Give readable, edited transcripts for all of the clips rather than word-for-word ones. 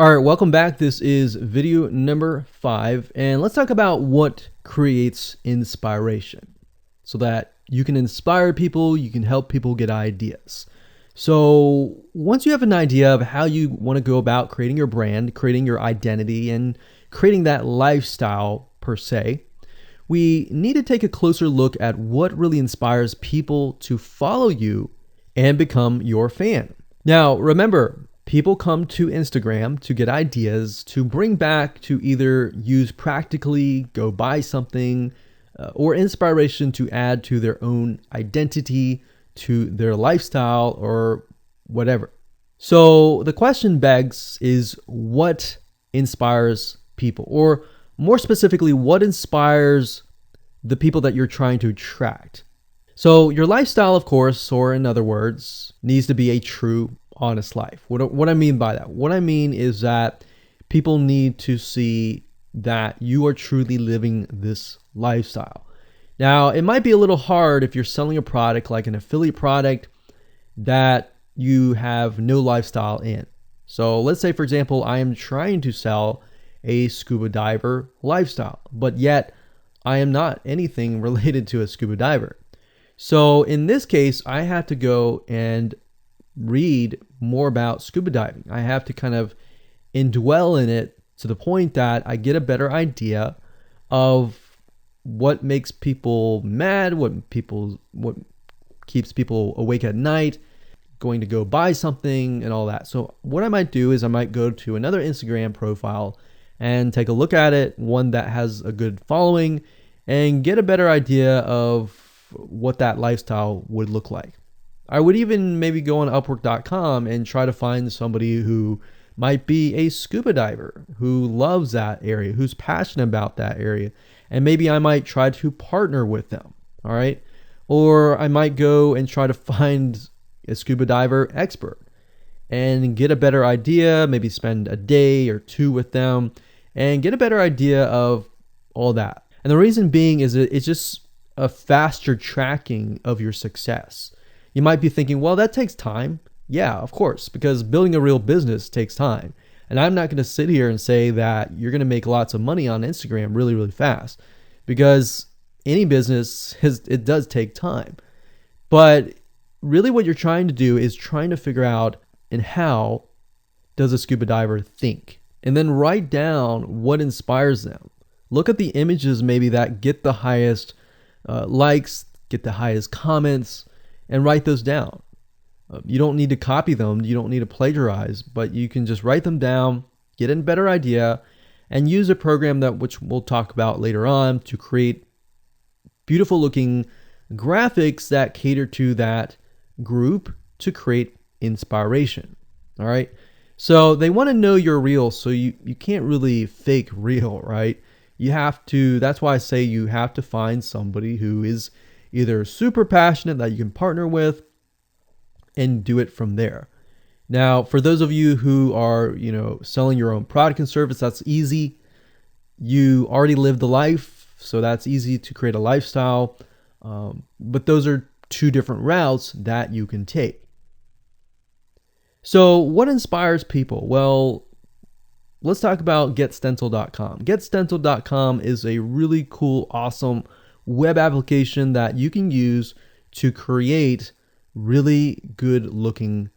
All right, welcome back. This is video number 5, and let's talk about what creates inspiration so that you can inspire people, you can help people get ideas. So once you have an idea of how you want to go about creating your brand, creating your identity, and creating that lifestyle per se, we need to take a closer look at what really inspires people to follow you and become your fan. Now, remember, people come to Instagram to get ideas to bring back to either use practically, go buy something, or inspiration to add to their own identity, to their lifestyle, or whatever. So the question begs is what inspires people? Or more specifically, what inspires the people that you're trying to attract? So your lifestyle, of course, or in other words, needs to be a true honest life. What I mean by that? What I mean is that people need to see that you are truly living this lifestyle. Now, it might be a little hard if you're selling a product like an affiliate product that you have no lifestyle in. So let's say, for example, I am trying to sell a scuba diver lifestyle, but yet I am not anything related to a scuba diver. So in this case, I have to go and read more about scuba diving. I have to kind of indwell in it to the point that I get a better idea of what makes people mad, what keeps people awake at night, going to go buy something and all that. So what I might do is I might go to another Instagram profile and take a look at it, one that has a good following, and get a better idea of what that lifestyle would look like. I would even maybe go on Upwork.com and try to find somebody who might be a scuba diver, who loves that area, who's passionate about that area. And maybe I might try to partner with them, all right? Or I might go and try to find a scuba diver expert and get a better idea, maybe spend a day or two with them and get a better idea of all that. And the reason being is it's just a faster tracking of your success. You might be thinking, well, that takes time. Yeah, of course, because building a real business takes time. And I'm not going to sit here and say that you're going to make lots of money on Instagram really, really fast, because any business, it does take time. But really what you're trying to do is trying to figure out and how does a scuba diver think? And then write down what inspires them. Look at the images maybe that get the highest likes, get the highest comments, and write those down. You don't need to copy them. You don't need to plagiarize, but you can just write them down, get a better idea, and use a program which we'll talk about later on to create beautiful looking graphics that cater to that group to create inspiration. All right. So they want to know you're real. So you can't really fake real, right? You have to, that's why I say you have to find somebody who is either super passionate that you can partner with and do it from there. Now, for those of you who are, selling your own product and service, that's easy. You already live the life, so that's easy to create a lifestyle. But those are two different routes that you can take. So what inspires people? Well, let's talk about getstencil.com. Getstencil.com is a really cool, awesome web application that you can use to create really good looking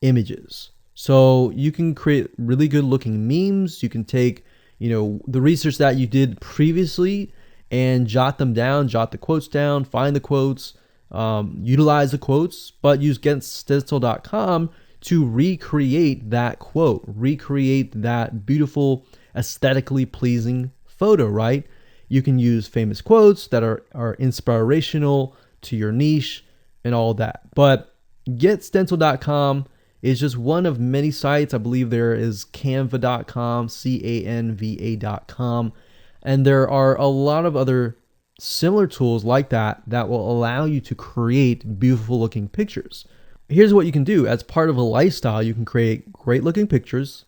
images. So you can create really good looking memes. You can take, the research that you did previously and jot them down, jot the quotes down, find the quotes, utilize the quotes, but use getstencil.com to recreate that quote, recreate that beautiful, aesthetically pleasing photo, right? You can use famous quotes that are inspirational to your niche and all that. But getstencil.com is just one of many sites. I believe there is canva.com, canva.com. And there are a lot of other similar tools like that will allow you to create beautiful looking pictures. Here's what you can do. As part of a lifestyle, you can create great looking pictures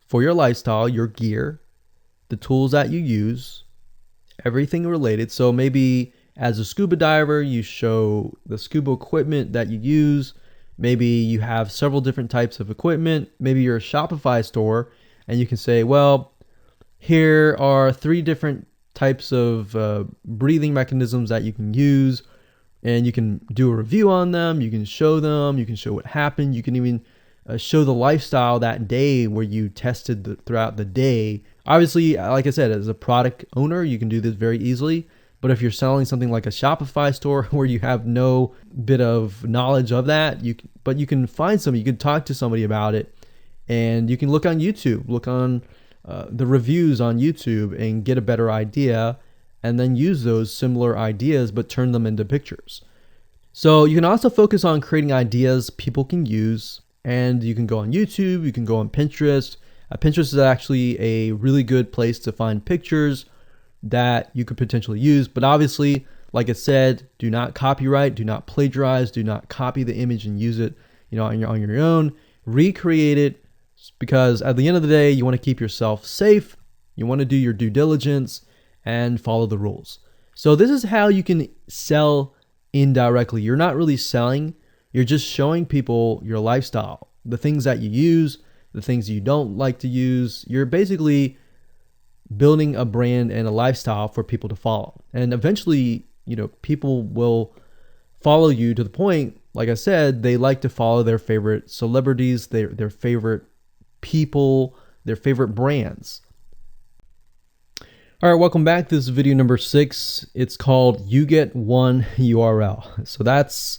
for your lifestyle, your gear, the tools that you use, everything related. So maybe as a scuba diver, you show the scuba equipment that you use. Maybe you have several different types of equipment. Maybe you're a Shopify store and you can say, well, here are 3 different types of breathing mechanisms that you can use, and you can do a review on them. You can show them. You can show what happened. You can even show the lifestyle that day where you tested throughout the day. Obviously, like I said, as a product owner, you can do this very easily. But if you're selling something like a Shopify store where you have no bit of knowledge of that, but you can find somebody, you can talk to somebody about it, and you can look on YouTube, look on the reviews on YouTube and get a better idea, and then use those similar ideas but turn them into pictures. So you can also focus on creating ideas people can use, and you can go on YouTube, you can go on Pinterest. Pinterest is actually a really good place to find pictures that you could potentially use, but obviously, like I said, do not copyright, do not plagiarize, do not copy the image and use it, on your own. Recreate it, because at the end of the day, you want to keep yourself safe. You want to do your due diligence and follow the rules. So this is how you can sell indirectly. You're not really selling, you're just showing people your lifestyle, the things that you use, the things you don't like to use. You're basically building a brand and a lifestyle for people to follow. And eventually, people will follow you to the point, like I said, they like to follow their favorite celebrities, their favorite people, their favorite brands. All right, welcome back. This is video number 6. It's called You Get One URL. So that's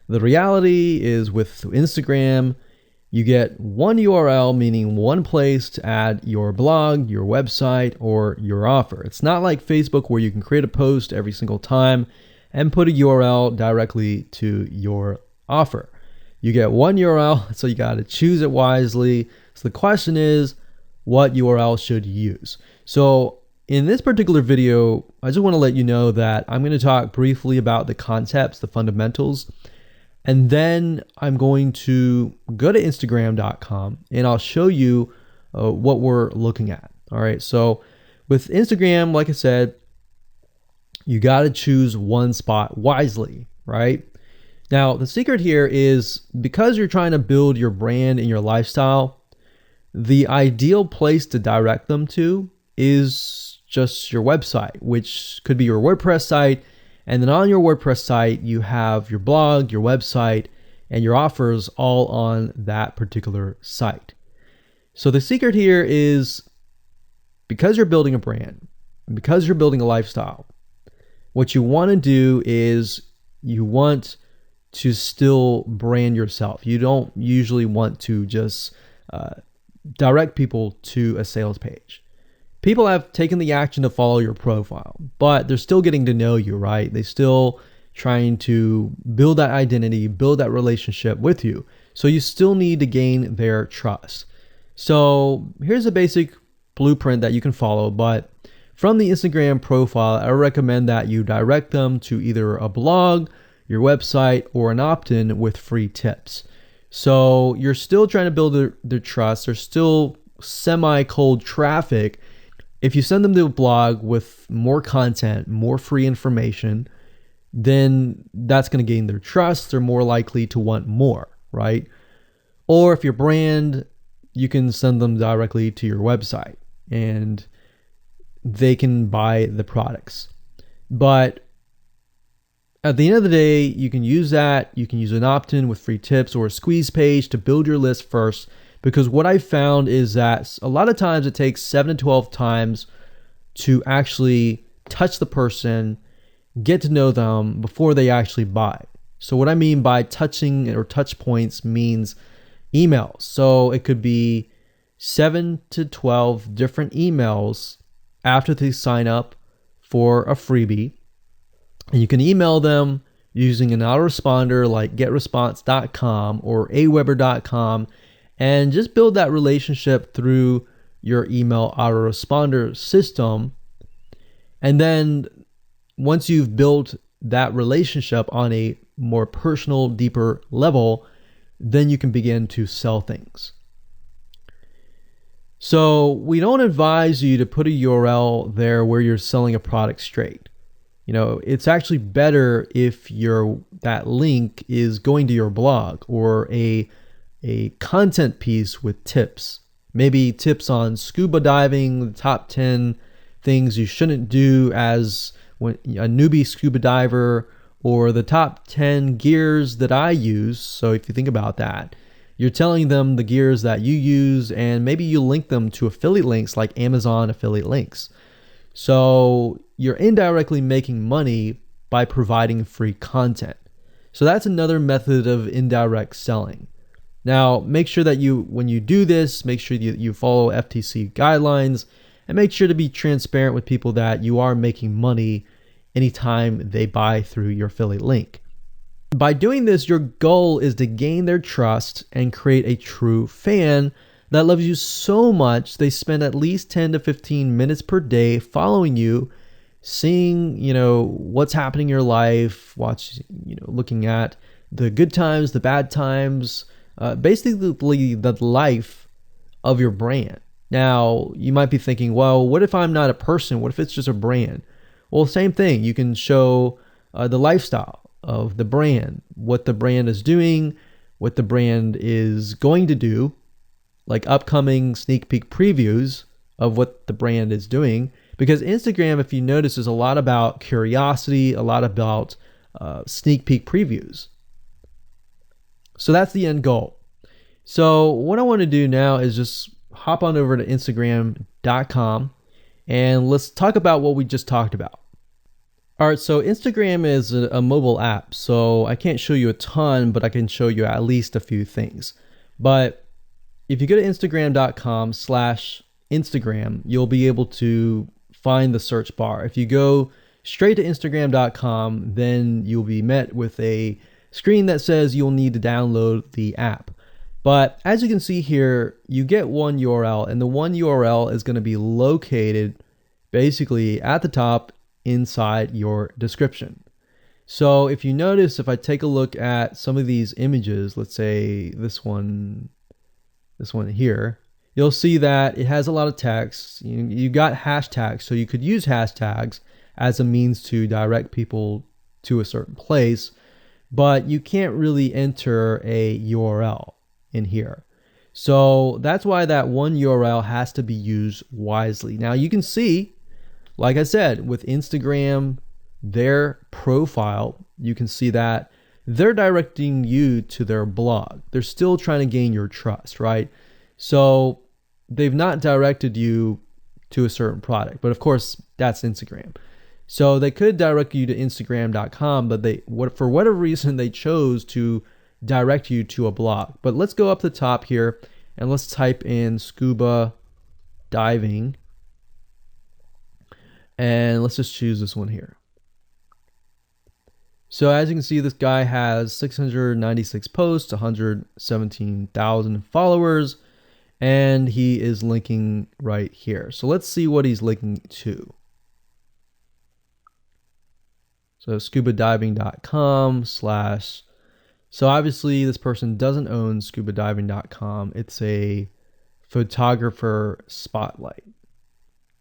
the reality is with Instagram, you get one URL, meaning one place to add your blog, your website, or your offer. It's not like Facebook where you can create a post every single time and put a URL directly to your offer. You get one URL, so you got to choose it wisely. So the question is, what URL should you use? So in this particular video, I just want to let you know that I'm going to talk briefly about the concepts, the fundamentals, and then I'm going to go to Instagram.com and I'll show you what we're looking at. All right. So with Instagram, like I said, you got to choose one spot wisely, right? Now, the secret here is because you're trying to build your brand and your lifestyle, the ideal place to direct them to is just your website, which could be your WordPress site. And then on your WordPress site, you have your blog, your website, and your offers all on that particular site. So the secret here is because you're building a brand, because you're building a lifestyle, what you want to do is you want to still brand yourself. You don't usually want to just direct people to a sales page. People have taken the action to follow your profile, but they're still getting to know you, right? They're still trying to build that identity, build that relationship with you. So you still need to gain their trust. So here's a basic blueprint that you can follow, but from the Instagram profile, I recommend that you direct them to either a blog, your website, or an opt-in with free tips. So you're still trying to build their trust. There's still semi-cold traffic. If you send them to a blog with more content, more free information, then that's going to gain their trust. They're more likely to want more, right? Or if your brand, you can send them directly to your website and they can buy the products. But at the end of the day, you can use that. You can use an opt-in with free tips or a squeeze page to build your list first. Because what I found is that a lot of times it takes 7 to 12 times to actually touch the person, get to know them before they actually buy. So what I mean by touching or touch points means emails. So it could be 7 to 12 different emails after they sign up for a freebie. And you can email them using an autoresponder like getresponse.com or aweber.com. And just build that relationship through your email autoresponder system. And then once you've built that relationship on a more personal, deeper level, then you can begin to sell things. So we don't advise you to put a URL there where you're selling a product straight. It's actually better if that link is going to your blog or a content piece with tips, maybe tips on scuba diving, the top 10 things you shouldn't do as a newbie scuba diver, or the top 10 gears that I use. So if you think about that, you're telling them the gears that you use, and maybe you link them to affiliate links like Amazon affiliate links. So you're indirectly making money by providing free content. So that's another method of indirect selling. Now, make sure that when you do this, make sure you follow FTC guidelines, and make sure to be transparent with people that you are making money anytime they buy through your affiliate link. By doing this, your goal is to gain their trust and create a true fan that loves you so much they spend at least 10 to 15 minutes per day following you, seeing, what's happening in your life, looking at the good times, the bad times, basically the life of your brand. Now, you might be thinking, well, what if I'm not a person? What if it's just a brand? Well, same thing. You can show the lifestyle of the brand, what the brand is doing, what the brand is going to do, like upcoming sneak peek previews of what the brand is doing. Because Instagram, if you notice, is a lot about curiosity, a lot about sneak peek previews. So that's the end goal. So what I want to do now is just hop on over to Instagram.com and let's talk about what we just talked about. All right, so Instagram is a mobile app, so I can't show you a ton, but I can show you at least a few things. But if you go to Instagram.com/Instagram, you'll be able to find the search bar. If you go straight to Instagram.com, then you'll be met with a screen that says you'll need to download the app. But as you can see here, you get one URL, and the one URL is going to be located basically at the top inside your description. So if you notice, if I take a look at some of these images, let's say this one here, you'll see that it has a lot of text. You got hashtags, so you could use hashtags as a means to direct people to a certain place, but you can't really enter a URL in here. So that's why that one URL has to be used wisely. Now you can see, like I said, with Instagram, their profile, you can see that they're directing you to their blog. They're still trying to gain your trust, right? So they've not directed you to a certain product, but of course that's Instagram. So they could direct you to Instagram.com, but for whatever reason, they chose to direct you to a blog. But let's go up the top here and let's type in scuba diving. And let's just choose this one here. So as you can see, this guy has 696 posts, 117,000 followers, and he is linking right here. So let's see what he's linking to. So scubadiving.com/. So obviously this person doesn't own scubadiving.com. It's a photographer spotlight.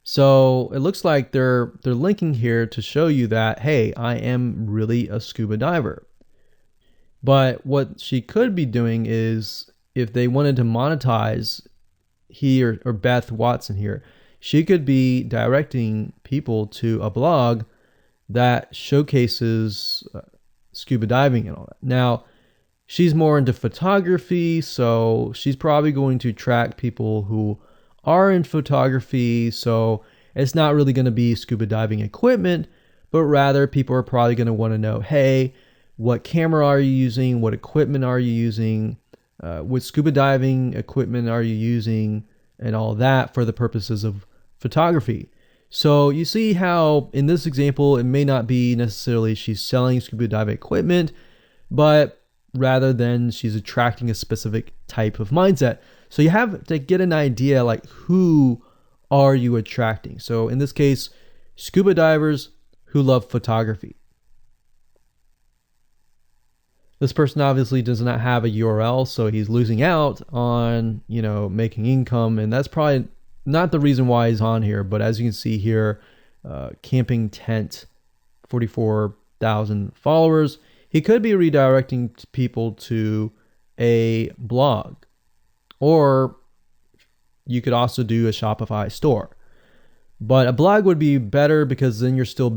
So it looks like they're linking here to show you that, hey, I am really a scuba diver. But what she could be doing is, if they wanted to monetize, he or Beth Watson here, she could be directing people to a blog that showcases scuba diving and all that. Now, she's more into photography, so she's probably going to track people who are in photography. So it's not really going to be scuba diving equipment, but rather people are probably going to want to know, hey, what camera are you using? What equipment are you using? What scuba diving equipment are you using? And all that for the purposes of photography. So you see how in this example, it may not be necessarily she's selling scuba diving equipment, but rather than she's attracting a specific type of mindset. So you have to get an idea, like, who are you attracting? So in this case, scuba divers who love photography. This person obviously does not have a URL, so he's losing out on, making income. And that's probably not the reason why he's on here. But as you can see here, camping tent, 44,000 followers. He could be redirecting people to a blog, or you could also do a Shopify store. But a blog would be better because then you're still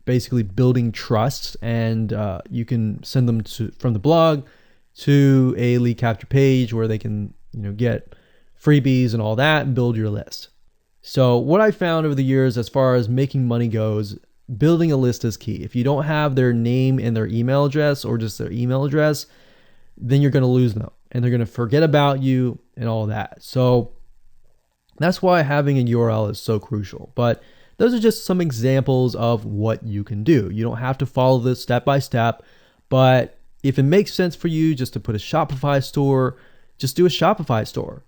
basically building trust, and you can send them from the blog to a lead capture page where they can get freebies and all that and build your list. So what I found over the years as far as making money goes, building a list is key. If you don't have their name and their email address, or just their email address, then you're going to lose them and they're going to forget about you and all that. So that's why having a URL is so crucial. But those are just some examples of what you can do. You don't have to follow this step by step, but if it makes sense for you just to put a Shopify store, just do a Shopify store.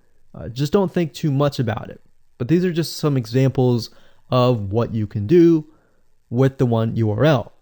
Just don't think too much about it. But these are just some examples of what you can do with the one URL.